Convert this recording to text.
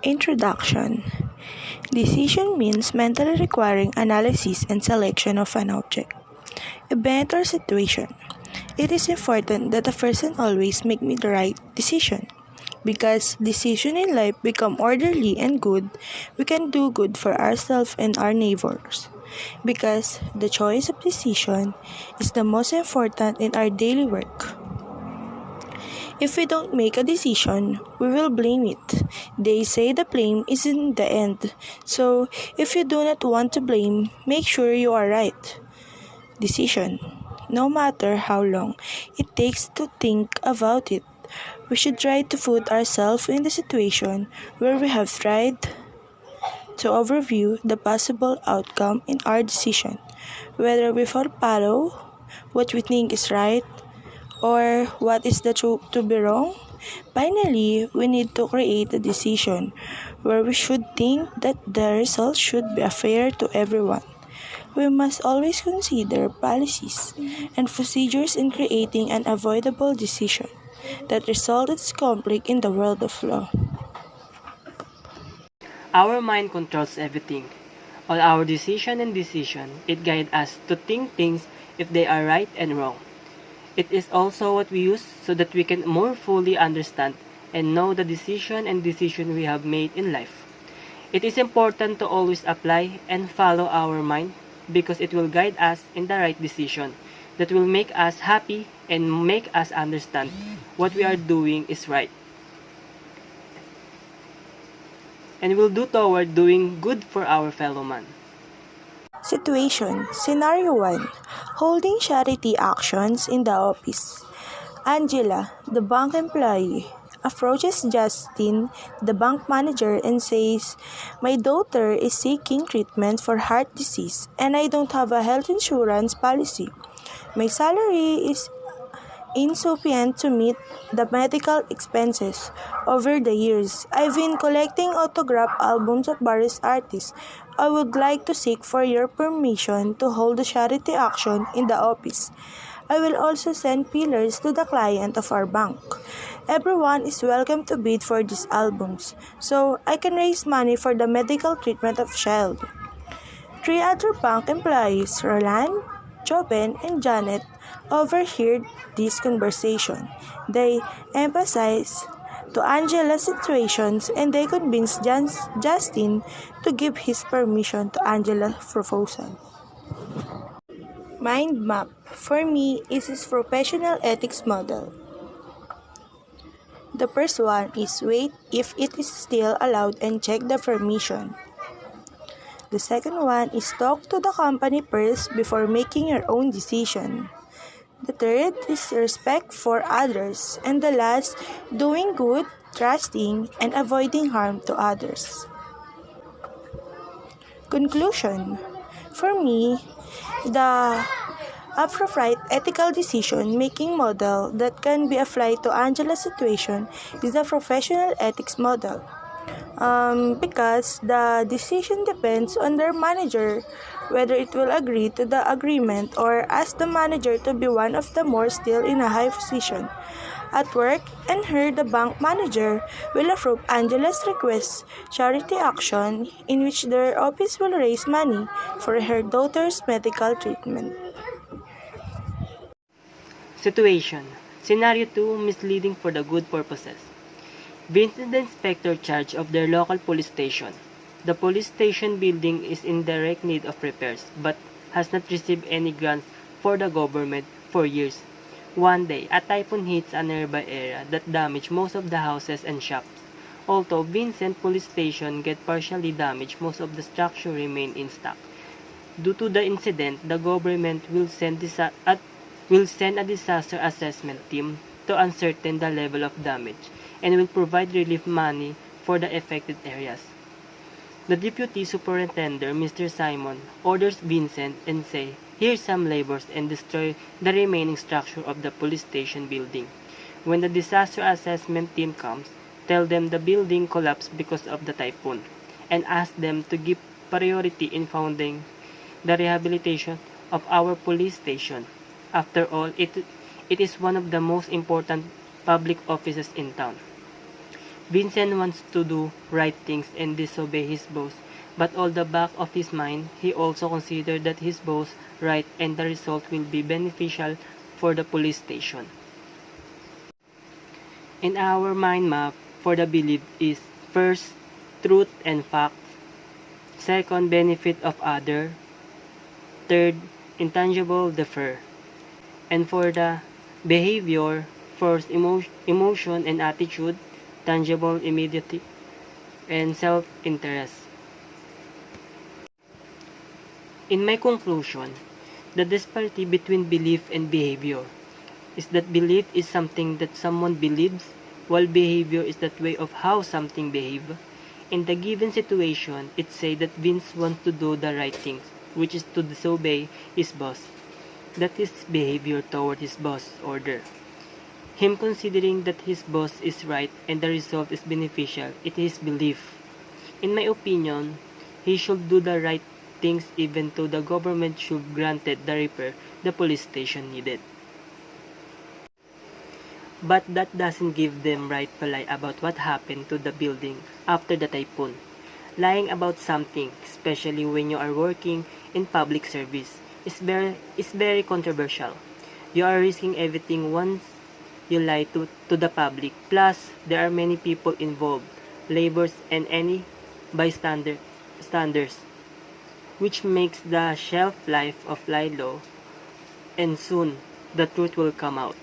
Introduction. Decision means mentally requiring analysis and selection of an object, event, or situation. It is important that a person always make the right decision. Because decision in life become orderly and good, we can do good for ourselves and our neighbors. Because the choice of decision is the most important in our daily work. If we don't make a decision, we will blame it. They say the blame is in the end. So, if you do not want to blame, make sure you are right. Decision. No matter how long it takes to think about it, we should try to put ourselves in the situation where we have tried to overview the possible outcome in our decision, whether we follow what we think is right or what is the truth to be wrong. Finally, we need to create a decision where we should think that the result should be fair to everyone. We must always consider policies and procedures in creating an avoidable decision that results in conflict in the world of law. Our mind controls everything. All our decision, it guides us to think things if they are right and wrong. It is also what we use so that we can more fully understand and know the decision we have made in life. It is important to always apply and follow our mind because it will guide us in the right decision that will make us happy and make us understand what we are doing is right. And will do toward doing good for our fellow man. Situation. Scenario 1. Holding charity actions in the office. Angela, the bank employee, approaches Justin, the bank manager, and says, "My daughter is seeking treatment for heart disease, and I don't have a health insurance policy. My salary is insufficient to meet the medical expenses. Over the years, I've been collecting autograph albums of various artists. I would like to seek for your permission to hold a charity action in the office. I will also send pillars to the client of our bank. Everyone is welcome to bid for these albums, so I can raise money for the medical treatment of child." 3 other bank employees, Roland, Joven, and Janet, overheard this conversation. They emphasized to Angela's situations and they convinced Justin to give his permission to Angela's proposal. Mind map, for me, is his professional ethics model. The first one is wait if it is still allowed and check the permission. The second one is talk to the company first before making your own decision. The third is respect for others. And the last, doing good, trusting, and avoiding harm to others. Conclusion. For me, the appropriate ethical decision-making model that can be applied to Angela's situation is the professional ethics model. Because the decision depends on their manager whether it will agree to the agreement or ask the manager to be one of the more still in a high position at work, and her, the bank manager, will approve Angela's request charity action in which their office will raise money for her daughter's medical treatment. Situation. Scenario 2. Misleading for the good purposes. Vincent, the inspector charge of their local police station. The police station building is in direct need of repairs but has not received any grants for the government for years. One day, a typhoon hits a nearby area that damaged most of the houses and shops. Although Vincent police station get partially damaged, most of the structure remain intact. Due to the incident, the government will send a disaster assessment team to ascertain the level of damage and will provide relief money for the affected areas. The deputy superintendent, Mr. Simon, orders Vincent and say, "Here's some labors and destroy the remaining structure of the police station building. When the disaster assessment team comes, tell them the building collapsed because of the typhoon and ask them to give priority in funding the rehabilitation of our police station. After all, it is one of the most important public offices in town." Vincent wants to do right things and disobey his boss, but all the back of his mind, he also considered that his boss right and the result will be beneficial for the police station. In our mind map for the belief is first, truth and facts, second, benefit of other, third, intangible defer, and for the behavior, first, emotion and attitude, tangible, immediate, and self-interest. In my conclusion, the disparity between belief and behavior is that belief is something that someone believes, while behavior is that way of how something behaves. In the given situation, it say that Vince wants to do the right things, which is to disobey his boss. That is behavior toward his boss' order. Him considering that his boss is right and the result is beneficial, it is belief. In my opinion, he should do the right things even though the government should granted the repair the police station needed. But that doesn't give them right to lie about what happened to the building after the typhoon. Lying about something, especially when you are working in public service, is very controversial. You are risking everything once you lie to the public. Plus, there are many people involved, laborers and any bystanders, which makes the shelf life of lie low, and soon the truth will come out.